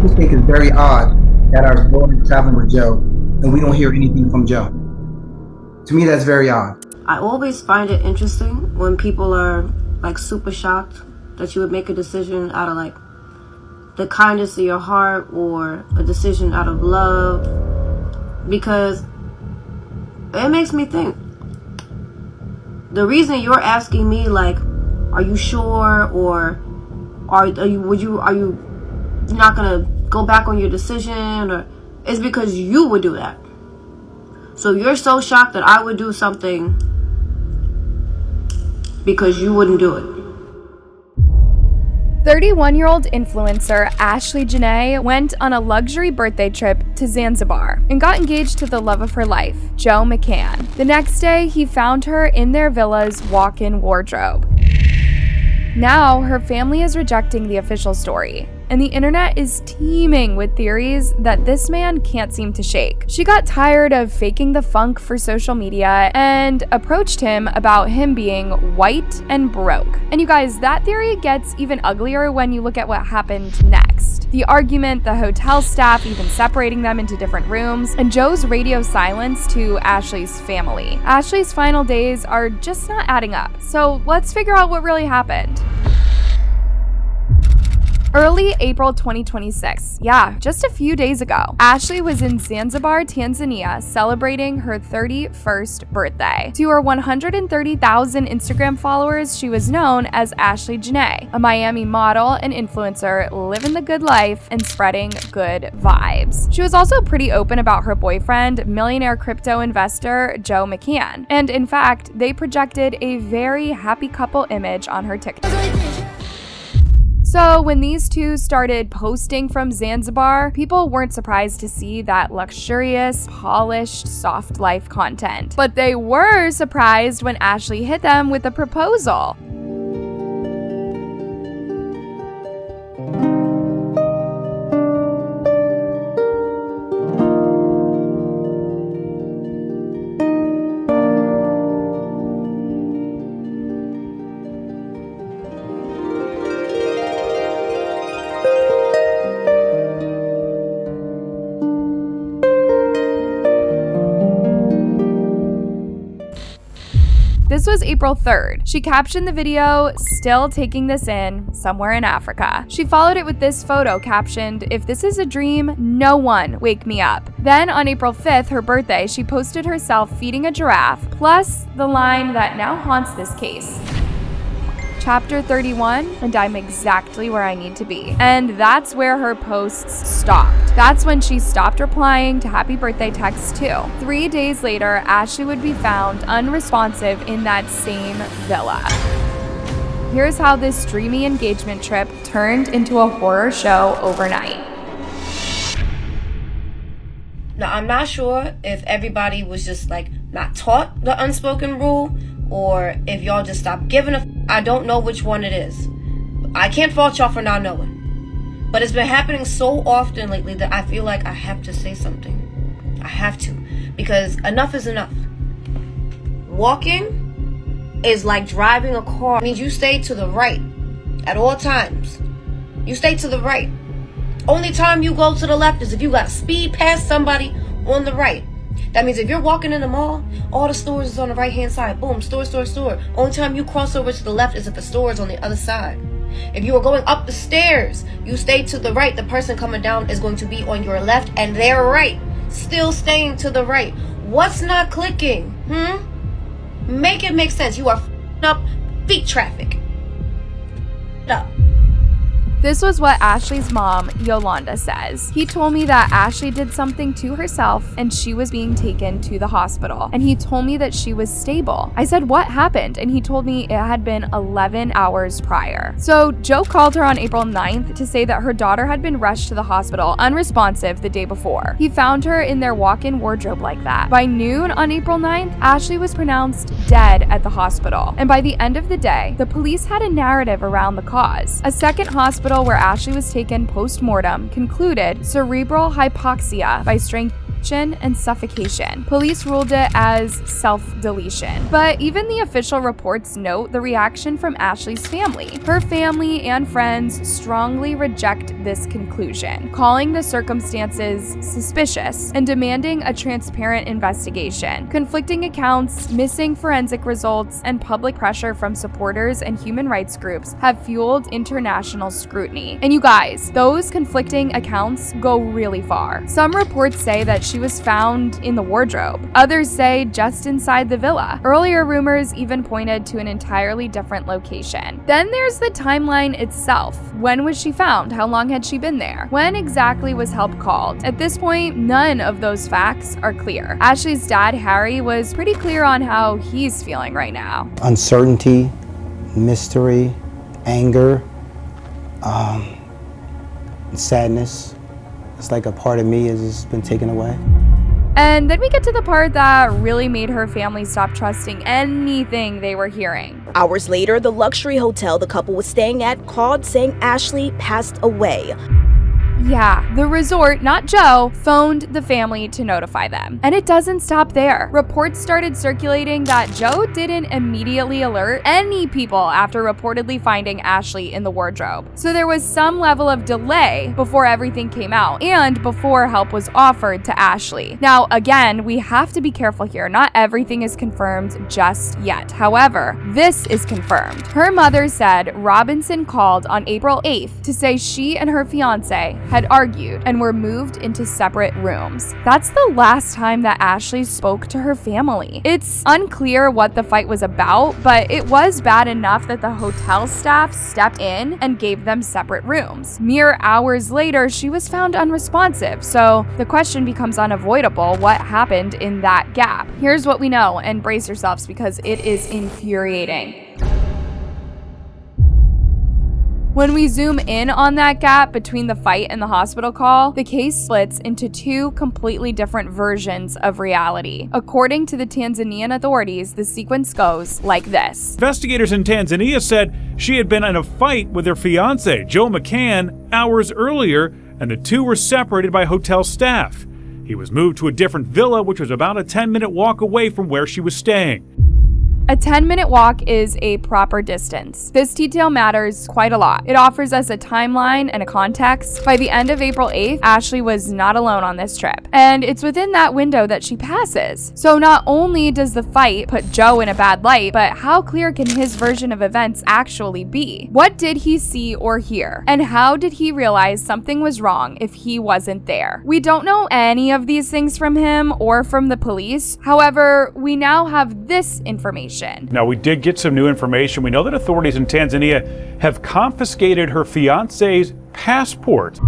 just think it's very odd that our daughter is traveling with Joe and we don't hear anything from Joe. To me, that's very odd. I always find it interesting when people are like super shocked that you would make a decision out of like the kindness of your heart or a decision out of love, because it makes me think. The reason you're asking me like, are you sure, or are you not gonna go back on your decision, or is because you would do that. So you're so shocked that I would do something because you wouldn't do it. 31-year-old influencer Ashley Jana went on a luxury birthday trip to Zanzibar and got engaged to the love of her life, Joe McCann. The next day, he found her in their villa's walk-in wardrobe. Now, her family is rejecting the official story, and the internet is teeming with theories that this man can't seem to shake. She got tired of faking the funk for social media and approached him about him being white and broke. And you guys, that theory gets even uglier when you look at what happened next. The argument, the hotel staff even separating them into different rooms, and Joe's radio silence to Ashley's family. Ashley's final days are just not adding up. So let's figure out what really happened. Early April 2026, just a few days ago, Ashley was in Zanzibar, Tanzania, celebrating her 31st birthday. To her 130,000 Instagram followers, she was known as Ashley Jana, a Miami model and influencer living the good life and spreading good vibes. She was also pretty open about her boyfriend, millionaire crypto investor Joe McCann, and in fact, they projected a very happy couple image on her TikTok. So when these two started posting from Zanzibar, people weren't surprised to see that luxurious, polished, soft life content. But they were surprised when Ashley hit them with a proposal. This was April 3rd. She captioned the video, "Still taking this in, somewhere in Africa." She followed it with this photo captioned, "If this is a dream, no one wake me up." Then on April 5th, her birthday, she posted herself feeding a giraffe, plus the line that now haunts this case. Chapter 31, and I'm exactly where I need to be. And that's where her posts stopped. That's when she stopped replying to happy birthday texts too. 3 days later, Ashley would be found unresponsive in that same villa. Here's how this dreamy engagement trip turned into a horror show overnight. Now, I'm not sure if everybody was just like not taught the unspoken rule, or if y'all just stopped giving a I don't know which one it is. I can't fault y'all for not knowing. But it's been happening so often lately that I feel like I have to say something. I have to. Because enough is enough. Walking is like driving a car. It means you stay to the right at all times. You stay to the right. Only time you go to the left is if you got to speed past somebody on the right. That means if you're walking in the mall, all the stores is on the right-hand side. Boom, store, store, store. Only time you cross over to the left is if the store is on the other side. If you are going up the stairs, you stay to the right. The person coming down is going to be on your left and their right. Still staying to the right. What's not clicking? Make it make sense. You are f***ing up feet traffic. Up. This was what Ashley's mom, Yolanda, says. He told me that Ashley did something to herself and she was being taken to the hospital. And he told me that she was stable. I said, what happened? And he told me it had been 11 hours prior. So Joe called her on April 9th to say that her daughter had been rushed to the hospital unresponsive the day before. He found her in their walk-in wardrobe like that. By noon on April 9th, Ashley was pronounced dead at the hospital. And by the end of the day, the police had a narrative around the cause. A second hospital where Ashley was taken post-mortem concluded cerebral hypoxia by constriction and suffocation. Police ruled it as self-deletion. But even the official reports note the reaction from Ashley's family. Her family and friends strongly reject this conclusion, calling the circumstances suspicious and demanding a transparent investigation. Conflicting accounts, missing forensic results, and public pressure from supporters and human rights groups have fueled international scrutiny. And you guys, those conflicting accounts go really far. Some reports say that she was found in the wardrobe. Others say just inside the villa. Earlier rumors even pointed to an entirely different location. Then there's the timeline itself. When was she found? How long had she been there? When exactly was help called? At this point, none of those facts are clear. Ashley's dad, Harry, was pretty clear on how he's feeling right now. Uncertainty, mystery, anger, sadness. It's like a part of me has just been taken away. And then we get to the part that really made her family stop trusting anything they were hearing. Hours later, the luxury hotel the couple was staying at called saying Ashley passed away. Yeah, the resort, not Joe, phoned the family to notify them. And it doesn't stop there. Reports started circulating that Joe didn't immediately alert any people after reportedly finding Ashley in the wardrobe. So there was some level of delay before everything came out and before help was offered to Ashley. Now, again, we have to be careful here. Not everything is confirmed just yet. However, this is confirmed. Her mother said Robinson called on April 8th to say she and her fiancé had argued and were moved into separate rooms. That's the last time that Ashley spoke to her family. It's unclear what the fight was about, but it was bad enough that the hotel staff stepped in and gave them separate rooms. Mere hours later, she was found unresponsive, so the question becomes unavoidable: what happened in that gap? Here's what we know, and brace yourselves because it is infuriating. When we zoom in on that gap between the fight and the hospital call, the case splits into two completely different versions of reality. According to the Tanzanian authorities, the sequence goes like this. Investigators in Tanzania said she had been in a fight with her fiancé, Joe McCann, hours earlier, and the two were separated by hotel staff. He was moved to a different villa, which was about a 10-minute walk away from where she was staying. A 10-minute walk is a proper distance. This detail matters quite a lot. It offers us a timeline and a context. By the end of April 8th, Ashley was not alone on this trip. And it's within that window that she passes. So not only does the fight put Joe in a bad light, but how clear can his version of events actually be? What did he see or hear? And how did he realize something was wrong if he wasn't there? We don't know any of these things from him or from the police. However, we now have this information. Now, we did get some new information. We know that authorities in Tanzania have confiscated her fiancé's passport.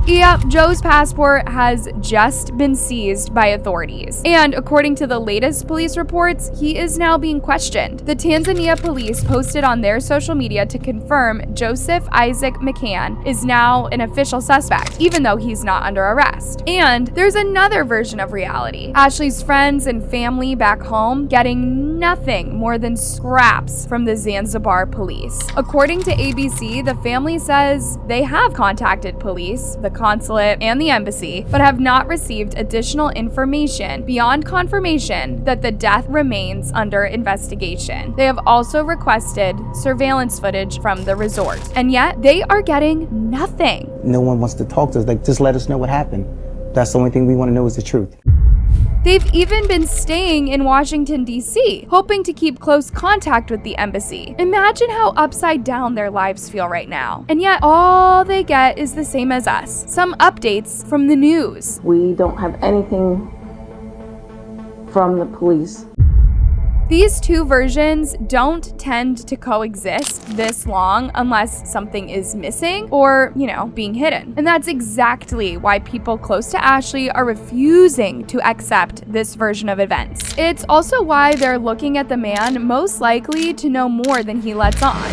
Yep, Joe's passport has just been seized by authorities. And according to the latest police reports, he is now being questioned. The Tanzania police posted on their social media to confirm Joseph Isaac McCann is now an official suspect, even though he's not under arrest. And there's another version of reality. Ashley's friends and family back home getting nothing more than scraps from the Zanzibar police. According to ABC, the family says they have contacted police, the consulate, and the embassy, but have not received additional information beyond confirmation that the death remains under investigation. They have also requested surveillance footage from the resort, and yet they are getting nothing. No one wants to talk to us. Like, just let us know what happened. That's the only thing we want to know is the truth. They've even been staying in Washington, D.C., hoping to keep close contact with the embassy. Imagine how upside down their lives feel right now. And yet, all they get is the same as us: some updates from the news. We don't have anything from the police. These two versions don't tend to coexist this long unless something is missing or, being hidden. And that's exactly why people close to Ashley are refusing to accept this version of events. It's also why they're looking at the man most likely to know more than he lets on.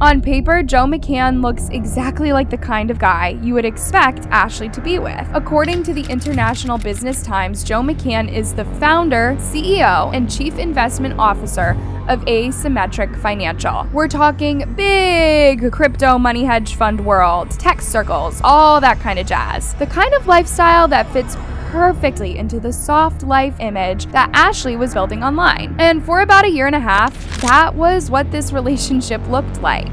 On paper, Joe McCann looks exactly like the kind of guy you would expect Ashley to be with. According to the International Business Times, Joe McCann is the founder, CEO, and chief investment officer of Asymmetric Financial. We're talking big crypto money hedge fund world, tech circles, all that kind of jazz. The kind of lifestyle that fits perfectly into the soft life image that Ashley was building online. And for about a year and a half, that was what this relationship looked like.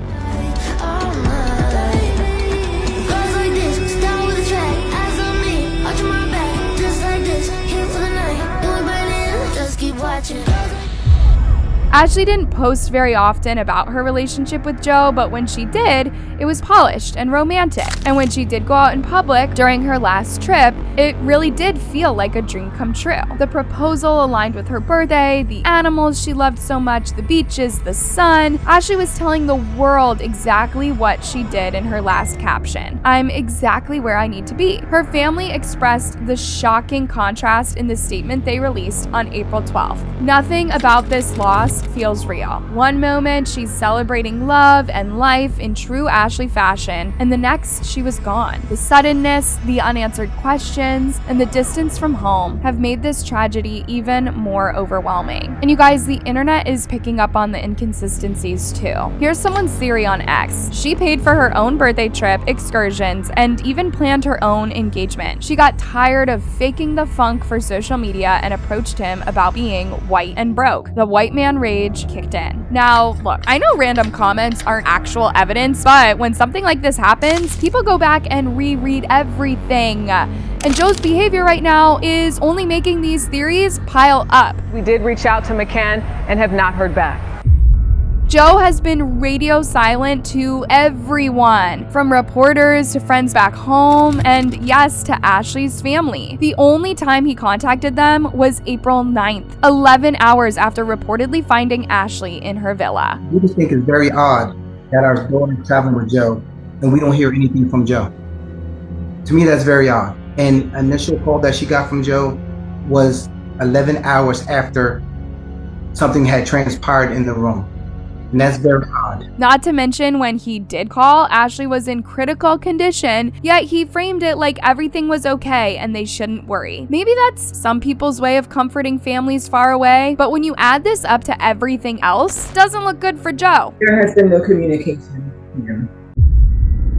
Ashley didn't post very often about her relationship with Joe, but when she did, it was polished and romantic. And when she did go out in public during her last trip, it really did feel like a dream come true. The proposal aligned with her birthday, the animals she loved so much, the beaches, the sun. Ashley was telling the world exactly what she did in her last caption. I'm exactly where I need to be. Her family expressed the shocking contrast in the statement they released on April 12th. Nothing about this loss feels real. One moment, she's celebrating love and life in true Ashley fashion, and the next, she was gone. The suddenness, the unanswered questions, and the distance from home have made this tragedy even more overwhelming. And you guys, the internet is picking up on the inconsistencies too. Here's someone's theory on X. She paid for her own birthday trip, excursions, and even planned her own engagement. She got tired of faking the funk for social media and approached him about being white and broke. The white man rage kicked in. Now, look, I know random comments aren't actual evidence, but when something like this happens, people go back and reread everything. And Joe's behavior right now is only making these theories pile up. We did reach out to McCann and have not heard back. Joe has been radio silent to everyone, from reporters to friends back home, and yes, to Ashley's family. The only time he contacted them was April 9th, 11 hours after reportedly finding Ashley in her villa. We just think it's very odd that our daughter is traveling with Joe and we don't hear anything from Joe. To me, that's very odd. And initial call that she got from Joe was 11 hours after something had transpired in the room. And that's very odd. Not to mention, when he did call, Ashley was in critical condition, yet he framed it like everything was okay and they shouldn't worry. Maybe that's some people's way of comforting families far away, but when you add this up to everything else, it doesn't look good for Joe. There has been no communication here.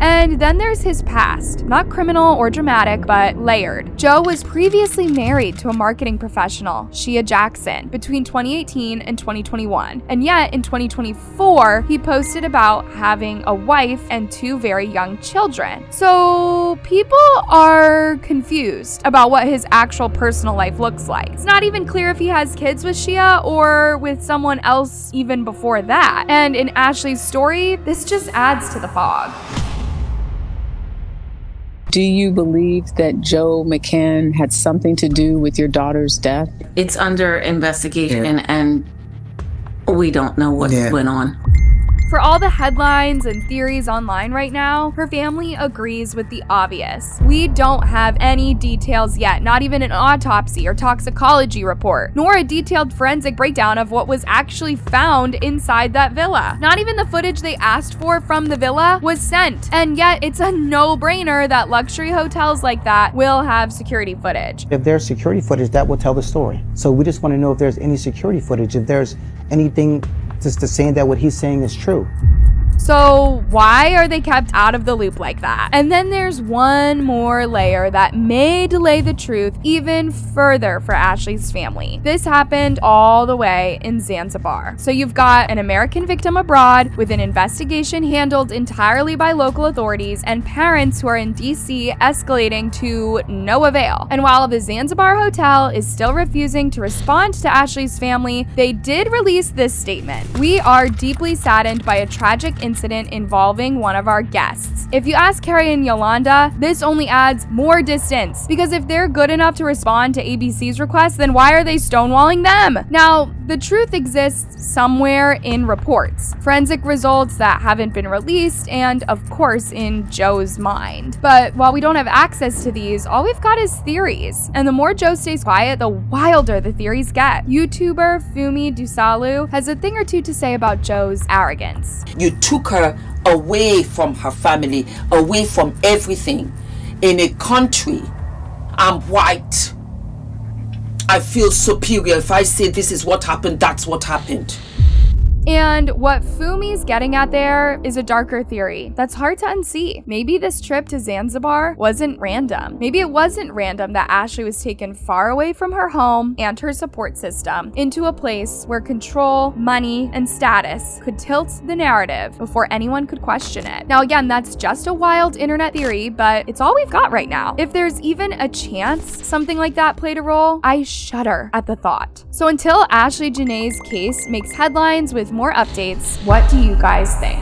And then there's his past. Not criminal or dramatic, but layered. Joe was previously married to a marketing professional, Shia Jackson, between 2018 and 2021. And yet, in 2024, he posted about having a wife and 2 very young children. So people are confused about what his actual personal life looks like. It's not even clear if he has kids with Shia or with someone else even before that. And in Ashley's story, this just adds to the fog. Do you believe that Joe McCann had something to do with your daughter's death? It's under investigation, and we don't know what went on. For all the headlines and theories online right now, her family agrees with the obvious. We don't have any details yet, not even an autopsy or toxicology report, nor a detailed forensic breakdown of what was actually found inside that villa. Not even the footage they asked for from the villa was sent. And yet, it's a no-brainer that luxury hotels like that will have security footage. If there's security footage, that will tell the story. So we just want to know if there's any security footage, if there's anything just to saying that what he's saying is true. So why are they kept out of the loop like that? And then there's one more layer that may delay the truth even further for Ashley's family. This happened all the way in Zanzibar. So you've got an American victim abroad with an investigation handled entirely by local authorities and parents who are in DC escalating to no avail. And while the Zanzibar hotel is still refusing to respond to Ashley's family, they did release this statement. We are deeply saddened by a tragic incident involving one of our guests. If you ask Carrie and Yolanda, this only adds more distance, because if they're good enough to respond to ABC's request, then why are they stonewalling them? Now, the truth exists somewhere in reports, forensic results that haven't been released, and of course in Joe's mind. But while we don't have access to these, all we've got is theories. And the more Joe stays quiet, the wilder the theories get. YouTuber Fumi Dusalu has a thing or two to say about Joe's arrogance. You're too took her away from her family, away from everything. In a country, I'm white. I feel superior. If I say this is what happened, that's what happened. And what Fumi's getting at there is a darker theory that's hard to unsee. Maybe this trip to Zanzibar wasn't random. Maybe it wasn't random that Ashley was taken far away from her home and her support system into a place where control, money, and status could tilt the narrative before anyone could question it. Now again, that's just a wild internet theory, but it's all we've got right now. If there's even a chance something like that played a role, I shudder at the thought. So until Ashley Janae's case makes headlines with more updates, what do you guys think?